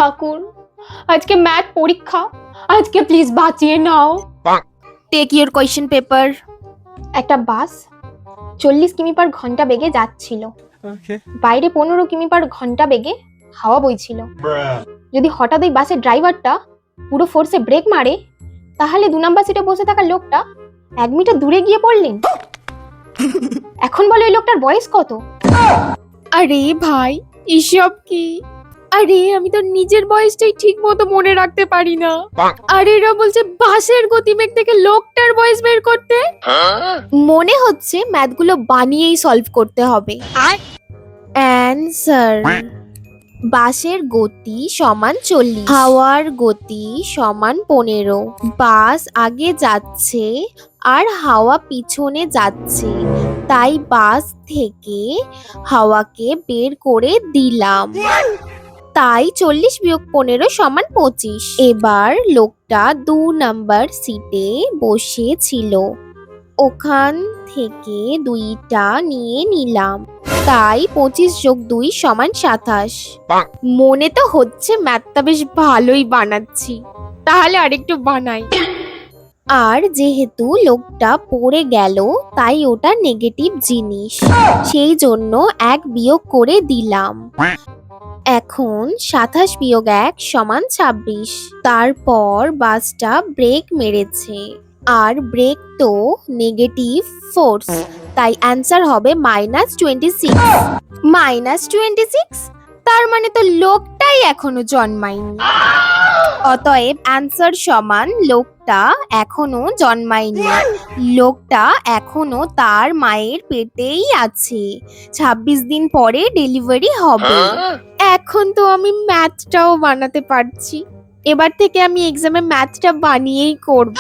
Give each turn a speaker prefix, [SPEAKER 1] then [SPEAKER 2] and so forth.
[SPEAKER 1] ঠাকুর, আজকে ম্যাথ পরীক্ষা, আজকে প্লিজ বাঁচিয়ে নাও।
[SPEAKER 2] Take your question paper.
[SPEAKER 1] একটা বাস 40 কিমি/ঘন্টা বেগে যাচ্ছিল। বাইরে 15 কিমি/ঘন্টা বেগে হাওয়া বইছিল। যদি হঠাৎ ওই বাসের ড্রাইভারটা পুরো ফোর্সে ব্রেক মারে, তাহলে 2 নাম্বার সিটে বসে থাকা লোকটা 1 মিটার দূরে গিয়ে পড়লেন। এখন বলে ওই লোকটার বয়স কত?
[SPEAKER 2] আরে ভাই, এসব কি? আরে আমি তো নিজের বয়সটাই ঠিক মতো মনে রাখতে পারি না। আর এরা বলছে বাসের গতিবেগ থেকে লোকটার বয়স বের করতে। মনে হচ্ছে ম্যাথগুলো বানিয়েই সলভ করতে হবে। অ্যানসার: বাসের গতি সমান 40, হাওয়ার গতি সমান 15। বাস আগে যাচ্ছে আর হাওয়া পিছনে যাচ্ছে, তাই বাস থেকে হাওয়াকে বের করে দিলাম। তাই 40-15 সমান 25। এবার লোকটা 2 নাম্বার সিটে বসেছিল, ওখান থেকে 2টা নিয়ে নিলাম, তাই 25+2 সমান 27। মনে তো হচ্ছে ম্যাথটা বেশ ভালোই বানাচ্ছি, তাহলে আরেকটু বানাই। আর যেহেতু লোকটা পড়ে গেল, তাই ওটা নেগেটিভ জিনিস, সেই জন্য 1 বিয়োগ করে দিলাম। এখন 27-1 সমান 26। তারপর বাসটা ব্রেক মেরেছে, আর ব্রেক তো নেগেটিভ ফোর্স, তাই অ্যান্সার হবে -26। -26? তার মানে তো লোকটাই এখনো জন্মায়নি। অতএব অ্যান্সার সমান লোকটা এখনো জন্মায়নি। লোকটা এখনো তার মায়ের পেটেই আছে, 26 দিন পরে ডেলিভারি হবে। এখন তো আমি ম্যাথটাও বানাতে পারছি। এবার থেকে আমি এক্সামে ম্যাথটা বানিয়েই করব।